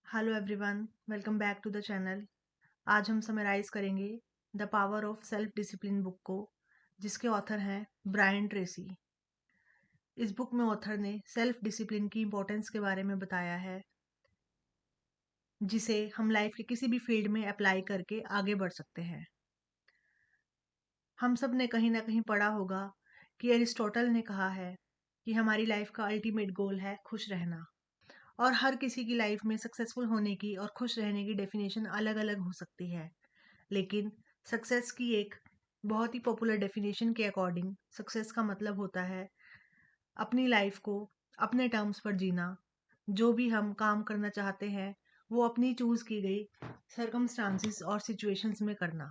Hello everyone, welcome back to the channel. आज हम summarize करेंगे the power of self discipline book को, जिसके ऑथर हैं ब्रायन ट्रेसी। इस बुक में ऑथर ने सेल्फ डिसिप्लिन की इम्पोर्टेंस के बारे में बताया है, जिसे हम लाइफ के किसी भी फील्ड में अप्लाई करके आगे बढ़ सकते हैं। हम सब ने कहीं ना कहीं पढ़ा होगा कि एरिस्टोटल ने कहा है कि हमारी लाइफ का अल्टीमेट गोल है खुश रहना। और हर किसी की लाइफ में सक्सेसफुल होने की और खुश रहने की डेफिनेशन अलग अलग हो सकती है, लेकिन सक्सेस की एक बहुत ही पॉपुलर डेफिनेशन के अकॉर्डिंग सक्सेस का मतलब होता है अपनी लाइफ को अपने टर्म्स पर जीना। जो भी हम काम करना चाहते हैं वो अपनी चूज की गई सर्कमस्टांसिस और सिचुएशंस में करना।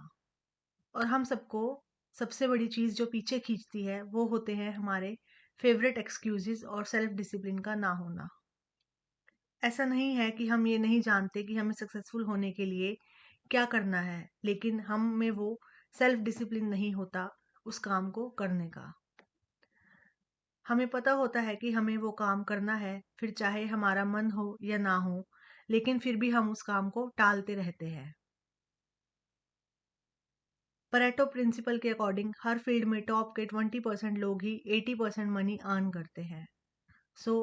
और हम सबको सबसे बड़ी चीज जो पीछे खींचती है वो होते हैं हमारे फेवरेट एक्सक्यूजेस और सेल्फ डिसिप्लिन का ना होना। ऐसा नहीं है कि हम ये नहीं जानते कि हमें सक्सेसफुल होने के लिए क्या करना है, लेकिन हम में वो सेल्फ डिसिप्लिन नहीं होता उस काम को करने का। हमें पता होता है कि हमें वो काम करना है, फिर चाहे हमारा मन हो या ना हो, लेकिन फिर भी हम उस काम को टालते रहते हैं। परेटो प्रिंसिपल के अकॉर्डिंग हर फील्ड में टॉप के 20% लोग ही 80% मनी अर्न करते हैं। सो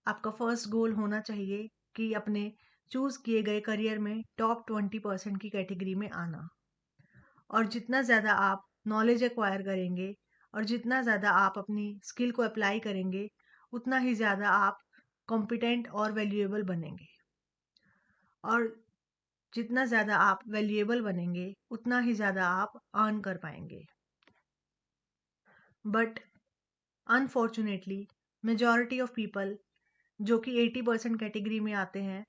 आपका फर्स्ट गोल होना चाहिए कि अपने चूज किए गए करियर में टॉप 20% की कैटेगरी में आना। और जितना ज़्यादा आप नॉलेज एक्वायर करेंगे और जितना ज़्यादा आप अपनी स्किल को अप्लाई करेंगे, उतना ही ज़्यादा आप कॉम्पिटेंट और वैल्यूएबल बनेंगे। और जितना ज़्यादा आप वैल्यूएबल बनेंगे, उतना ही ज़्यादा आप अर्न कर पाएंगे। But unfortunately majority of people जो कि 80% कैटेगरी में आते हैं,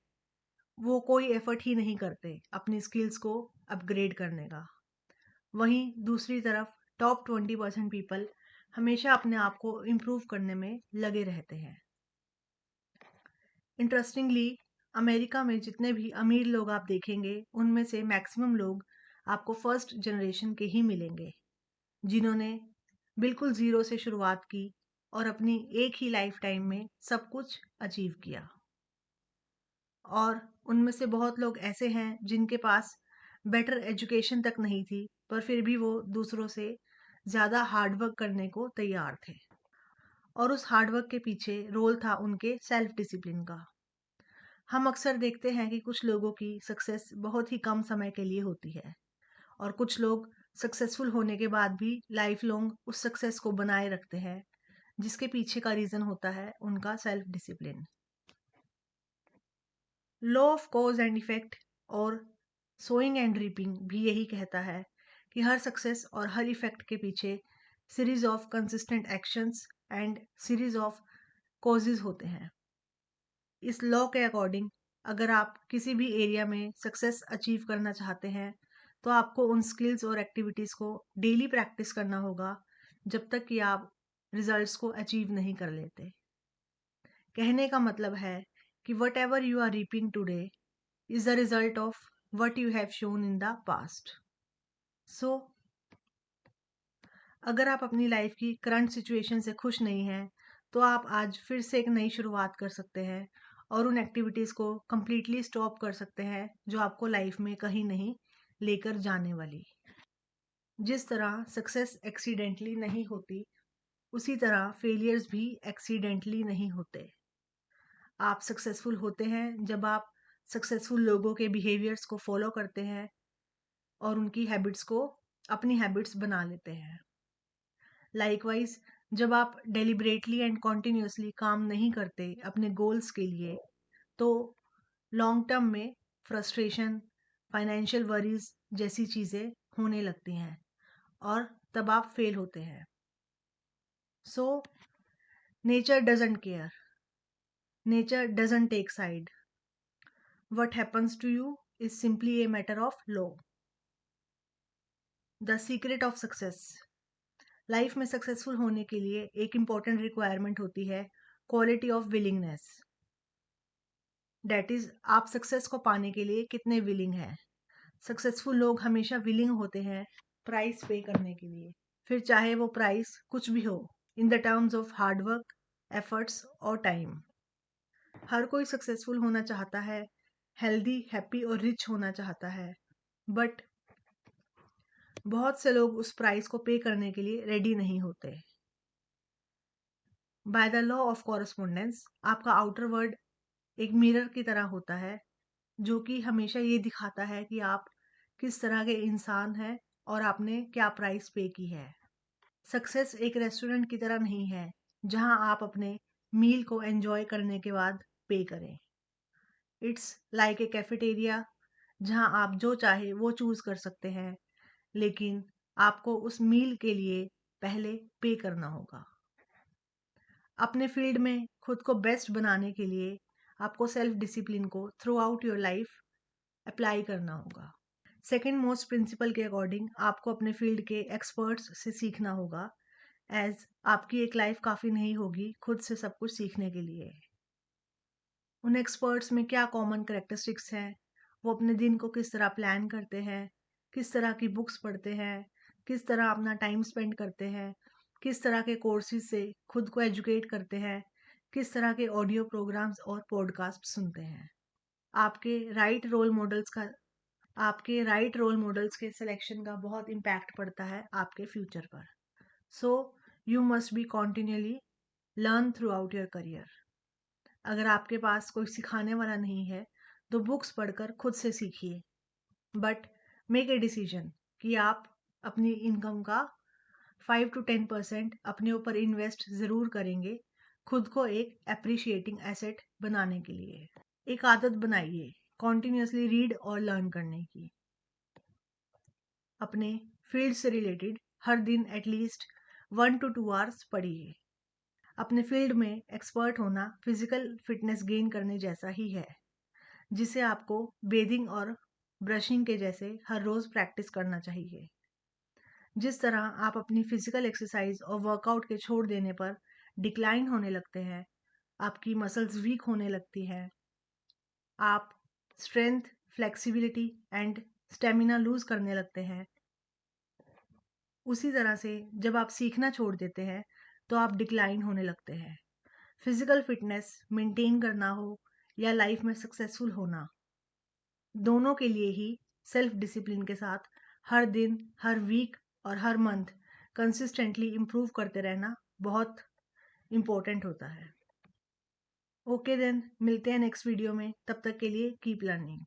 वो कोई एफर्ट ही नहीं करते अपनी स्किल्स को अपग्रेड करने का। वहीं दूसरी तरफ टॉप 20% पीपल हमेशा अपने आप को इम्प्रूव करने में लगे रहते हैं। इंटरेस्टिंगली, अमेरिका में जितने भी अमीर लोग आप देखेंगे, उनमें से मैक्सिमम लोग आपको फर्स्ट जनरेशन के ही मिलेंगे, जिन्होंने बिल्कुल ज़ीरो से शुरुआत की और अपनी एक ही लाइफ टाइम में सब कुछ अचीव किया। और उनमें से बहुत लोग ऐसे हैं जिनके पास बेटर एजुकेशन तक नहीं थी, पर फिर भी वो दूसरों से ज़्यादा हार्ड वर्क करने को तैयार थे। और उस हार्ड वर्क के पीछे रोल था उनके सेल्फ डिसिप्लिन का। हम अक्सर देखते हैं कि कुछ लोगों की सक्सेस बहुत ही कम समय के लिए होती है, और कुछ लोग सक्सेसफुल होने के बाद भी लाइफ लॉन्ग उस सक्सेस को बनाए रखते हैं, जिसके पीछे का रीज़न होता है उनका self discipline. Law of cause and effect और सोइंग एंड रीपिंग भी यही कहता है कि हर सक्सेस और हर इफेक्ट के पीछे series of consistent actions and series of causes होते हैं। इस लॉ के अकॉर्डिंग अगर आप किसी भी एरिया में सक्सेस अचीव करना चाहते हैं, तो आपको उन स्किल्स और एक्टिविटीज़ को डेली प्रैक्टिस करना होगा, जब तक कि आप रिजल्ट्स को अचीव नहीं कर लेते। कहने का मतलब है कि whatever you are reaping today is the result of what you have shown in the past. So, अगर आप अपनी लाइफ की करंट सिचुएशन से खुश नहीं हैं, तो आप आज फिर से एक नई शुरुआत कर सकते हैं और उन एक्टिविटीज़ को completely स्टॉप कर सकते हैं जो आपको लाइफ में कहीं नहीं लेकर जाने वाली। जिस तरह सक्सेस एक्सीडेंटली नहीं होती, उसी तरह फेलियर्स भी एक्सीडेंटली नहीं होते। आप सक्सेसफुल होते हैं जब आप सक्सेसफुल लोगों के बिहेवियर्स को फॉलो करते हैं और उनकी हैबिट्स को अपनी हैबिट्स बना लेते हैं। लाइकवाइज, जब आप डेलिब्रेटली एंड कॉन्टिन्यूसली काम नहीं करते अपने गोल्स के लिए, तो लॉन्ग टर्म में फ्रस्ट्रेशन, फाइनेंशियल वरीज जैसी चीज़ें होने लगती हैं और तब आप फेल होते हैं। So nature doesn't care, nature doesn't take side. What happens to you is simply a matter of law. The secret of success. Life में सक्सेसफुल होने के लिए एक इम्पॉर्टेंट रिक्वायरमेंट होती है quality of willingness. That is, आप success को पाने के लिए कितने विलिंग हैं। सक्सेसफुल लोग हमेशा विलिंग होते हैं प्राइस पे करने के लिए, फिर चाहे वो प्राइस कुछ भी हो, in the terms of hard work, efforts और टाइम। हर कोई सक्सेसफुल होना चाहता है, हेल्दी, हैप्पी और रिच होना चाहता है, बट बहुत से लोग उस प्राइस को पे करने के लिए रेडी नहीं होते। By the law of correspondence, आपका आउटर वर्ल्ड एक मिरर की तरह होता है, जो कि हमेशा ये दिखाता है कि आप किस तरह के इंसान हैं और आपने क्या प्राइस पे की है। सक्सेस एक रेस्टोरेंट की तरह नहीं है, जहां आप अपने मील को एंजॉय करने के बाद पे करें। इट्स लाइक ए कैफेटेरिया, जहां आप जो चाहे वो चूज कर सकते हैं, लेकिन आपको उस मील के लिए पहले पे करना होगा। अपने फील्ड में खुद को बेस्ट बनाने के लिए आपको सेल्फ डिसिप्लिन को through out your life apply करना होगा। सेकेंड मोस्ट प्रिंसिपल के अकॉर्डिंग आपको अपने फील्ड के एक्सपर्ट्स से सीखना होगा, एज आपकी एक लाइफ काफ़ी नहीं होगी खुद से सब कुछ सीखने के लिए। उन एक्सपर्ट्स में क्या कॉमन करेक्टरिस्टिक्स हैं, वो अपने दिन को किस तरह प्लान करते हैं, किस तरह की बुक्स पढ़ते हैं, किस तरह अपना टाइम स्पेंड करते हैं, किस तरह के कोर्सेज से खुद को एजुकेट करते हैं, किस तरह के ऑडियो प्रोग्राम्स और पॉडकास्ट सुनते हैं। आपके राइट रोल मॉडल्स का आपके राइट रोल मॉडल्स के सिलेक्शन का बहुत इम्पैक्ट पड़ता है आपके फ्यूचर पर। So you must be continuously learn throughout your career. अगर आपके पास कोई सिखाने वाला नहीं है, तो बुक्स पढ़कर खुद से सीखिए, बट मेक ए डिसीजन कि आप अपनी इनकम का 5 to 10% अपने ऊपर इन्वेस्ट ज़रूर करेंगे, खुद को एक एप्रिशिएटिंग एसेट बनाने के लिए। एक आदत बनाइए कॉन्टिन्यूसली रीड और लर्न करने की। अपने फील्ड से रिलेटेड हर दिन एटलीस्ट 1 to 2 आवर्स पढ़िए। अपने फील्ड में एक्सपर्ट होना फिजिकल फिटनेस गेन करने जैसा ही है, जिसे आपको बेदिंग और ब्रशिंग के जैसे हर रोज प्रैक्टिस करना चाहिए। जिस तरह आप अपनी फिजिकल एक्सरसाइज और वर्कआउट के छोड़ देने पर डिक्लाइन होने लगते हैं, आपकी मसल्स वीक होने लगती हैं, आप strength, flexibility and stamina lose करने लगते हैं, उसी तरह से जब आप सीखना छोड़ देते हैं तो आप डिक्लाइन होने लगते हैं। फिजिकल फिटनेस मेंटेन करना हो या लाइफ में सक्सेसफुल होना, दोनों के लिए ही सेल्फ डिसिप्लिन के साथ हर दिन, हर वीक और हर मंथ कंसिस्टेंटली इम्प्रूव करते रहना बहुत इम्पोर्टेंट होता है। ओके देन, मिलते हैं नेक्स्ट वीडियो में, तब तक के लिए कीप लर्निंग।